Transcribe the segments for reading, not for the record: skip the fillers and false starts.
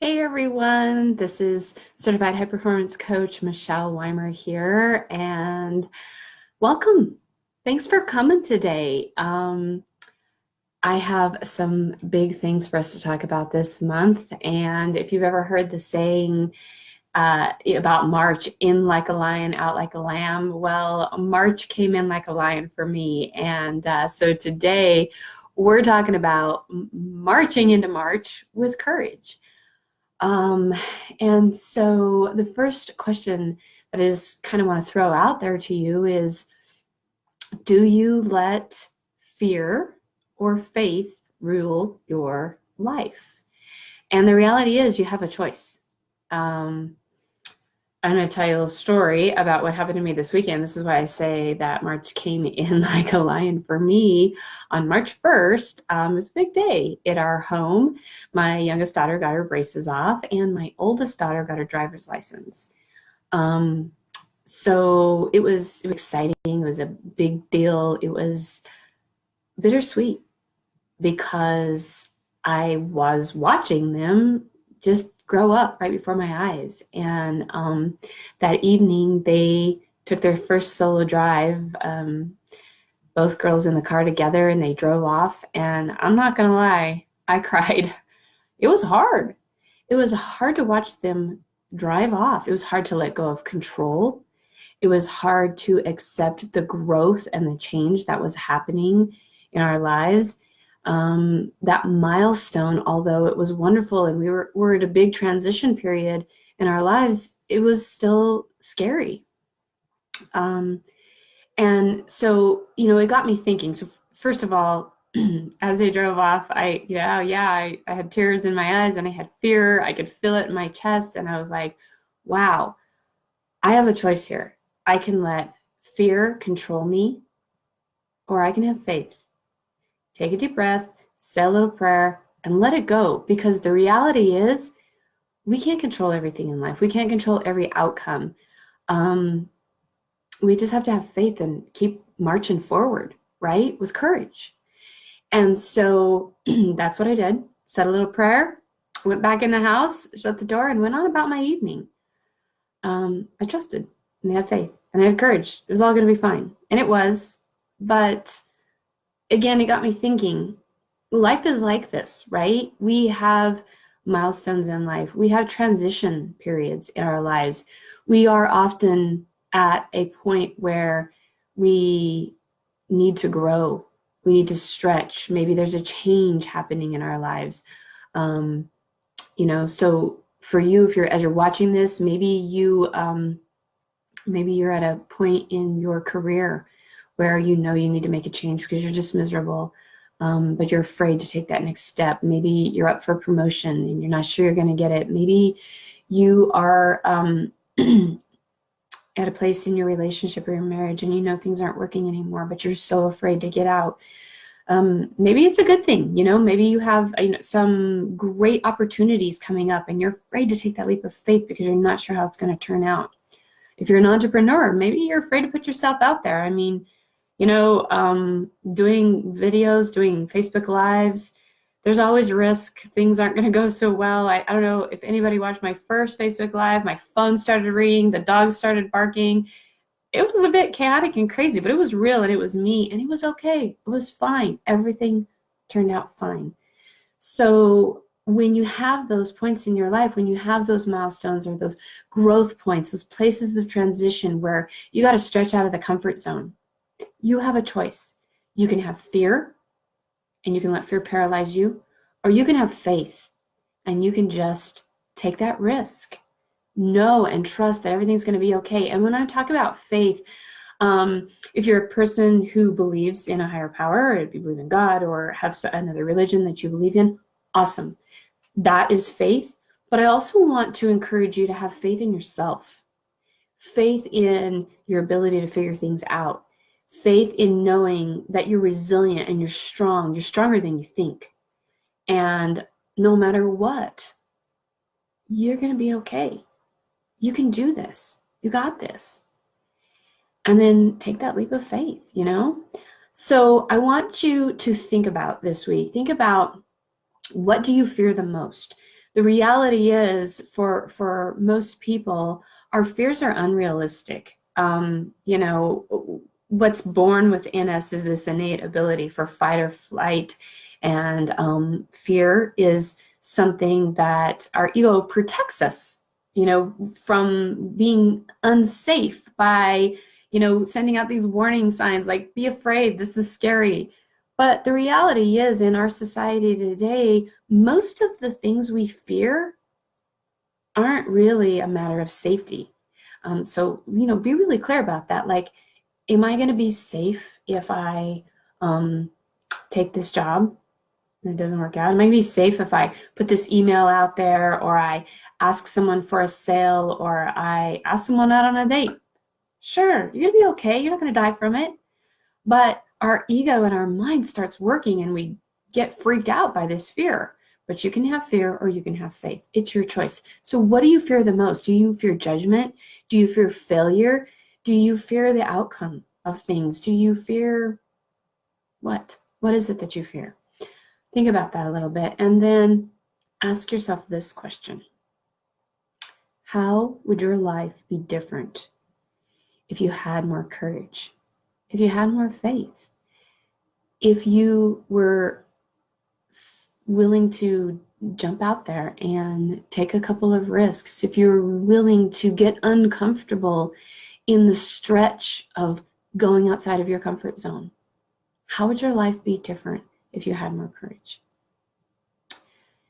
Hey everyone, this is Certified High Performance Coach Michelle Weimer here, and welcome. Thanks for coming today. I have some big things for us to talk about this month, and if you've ever heard the saying about March, in like a lion, out like a lamb, well, March came in like a lion for me, and so today we're talking about marching into March with courage. Um, and so the first question that I just kind of want to throw out there to you is, do you let fear or faith rule your life? And the reality is you have a choice. Um, I'm going to tell you a little story about what happened to me this weekend. This is why I say that March came in like a lion for me. On March 1st, it was a big day at our home. My youngest daughter got her braces off, and my oldest daughter got her driver's license. So it was exciting. It was a big deal. It was bittersweet because I was watching them just grow up right before my eyes. And that evening, they took their first solo drive, both girls in the car together, and they drove off. And I'm not going to lie, I cried. It was hard. It was hard to watch them drive off. It was hard to let go of control. It was hard to accept the growth and the change that was happening in our lives. That milestone, although it was wonderful and we're at a big transition period in our lives, it was still scary. And so, it got me thinking. So first of all, as they drove off, I had tears in my eyes and I had fear. I could feel it in my chest. And I was like, wow, I have a choice here. I can let fear control me, or I can have faith. Take a deep breath, say a little prayer, and let it go. Because the reality is, we can't control everything in life. We can't control every outcome. We just have to have faith and keep marching forward, right? With courage. And so that's what I did. Said a little prayer, went back in the house, shut the door, and went on about my evening. I trusted and I had faith and I had courage. It was all going to be fine. And it was. But again, it got me thinking, life is like this, right? We have milestones in life. We have transition periods in our lives. We are often at a point where we need to grow. We need to stretch. Maybe there's a change happening in our lives. So for you, as you're watching this, maybe you're at a point in your career where you need to make a change because you're just miserable, but you're afraid to take that next step. Maybe you're up for promotion and you're not sure you're going to get it. Maybe you are at a place in your relationship or your marriage and things aren't working anymore, but you're so afraid to get out. Maybe it's a good thing, maybe you have some great opportunities coming up and you're afraid to take that leap of faith because you're not sure how it's going to turn out. If you're an entrepreneur, maybe you're afraid to put yourself out there. I mean, doing videos, doing Facebook Lives, there's always risk. Things aren't going to go so well. I don't know if anybody watched my first Facebook Live. My phone started ringing. The dogs started barking. It was a bit chaotic and crazy, but it was real and it was me and it was okay. It was fine. Everything turned out fine. So when you have those points in your life, when you have those milestones or those growth points, those places of transition where you got to stretch out of the comfort zone, you have a choice. You can have fear and you can let fear paralyze you, or you can have faith and you can just take that risk. Know and trust that everything's going to be okay. And when I talk about faith, if you're a person who believes in a higher power, or if you believe in God or have another religion that you believe in, awesome. That is faith. But I also want to encourage you to have faith in yourself, faith in your ability to figure things out, faith in knowing that you're resilient and you're strong. You're stronger than you think. And no matter what, you're going to be okay. You can do this. You got this. And then take that leap of faith, So I want you to think about this week. Think about, what do you fear the most? The reality is, for most people, our fears are unrealistic. You know, what's born within us is this innate ability for fight or flight, and fear is something that our ego protects us, you know, from being unsafe by, you know, sending out these warning signs like, be afraid, this is scary. But the reality is, in our society today, most of the things we fear aren't really a matter of safety. So, you know, be really clear about that. Like, am I going to be safe if I take this job and it doesn't work out? Am I going to be safe if I put this email out there, or I ask someone for a sale, or I ask someone out on a date? Sure, you're going to be okay. You're not going to die from it. But our ego and our mind starts working, and we get freaked out by this fear. But you can have fear or you can have faith. It's your choice. So what do you fear the most? Do you fear judgment? Do you fear failure? Do you fear the outcome of things? Do you fear what? What is it that you fear? Think about that a little bit, and then ask yourself this question. How would your life be different if you had more courage? If you had more faith? If you were willing to jump out there and take a couple of risks, if you're willing to get uncomfortable in the stretch of going outside of your comfort zone, how would your life be different if you had more courage?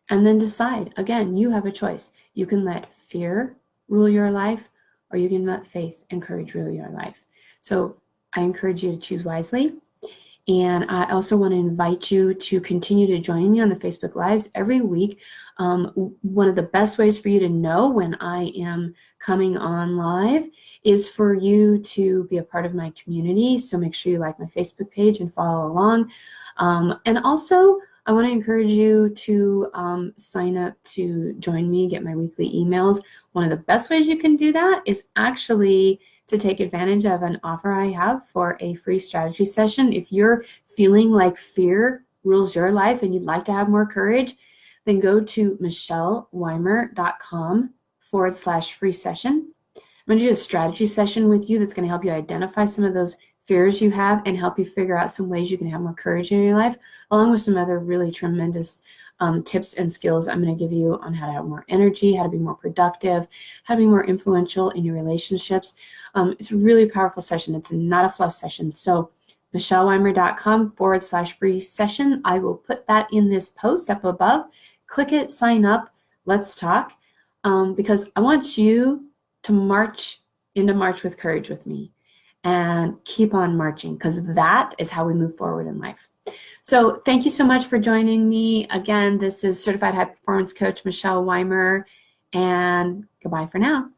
And then decide. Again, you have a choice. You can let fear rule your life, or you can let faith and courage rule your life. So I encourage you to choose wisely. And I also want to invite you to continue to join me on the Facebook Lives every week. One of the best ways for you to know when I am coming on live is for you to be a part of my community. So make sure you like my Facebook page and follow along. And also, I want to encourage you to sign up to join me, get my weekly emails. One of the best ways you can do that is actually to take advantage of an offer I have for a free strategy session. If you're feeling like fear rules your life and you'd like to have more courage, then go to michelleweimer.com/free session. I'm going to do a strategy session with you that's going to help you identify some of those fears you have and help you figure out some ways you can have more courage in your life, along with some other really tremendous tips and skills I'm going to give you on how to have more energy, how to be more productive, how to be more influential in your relationships. It's a really powerful session. It's not a fluff session. So michelleweimer.com/free session. I will put that in this post up above. Click it, sign up, let's talk, because I want you to march into March with Courage with me and keep on marching, because that is how we move forward in life. So thank you so much for joining me. Again, this is Certified High Performance Coach Michelle Weimer, and goodbye for now.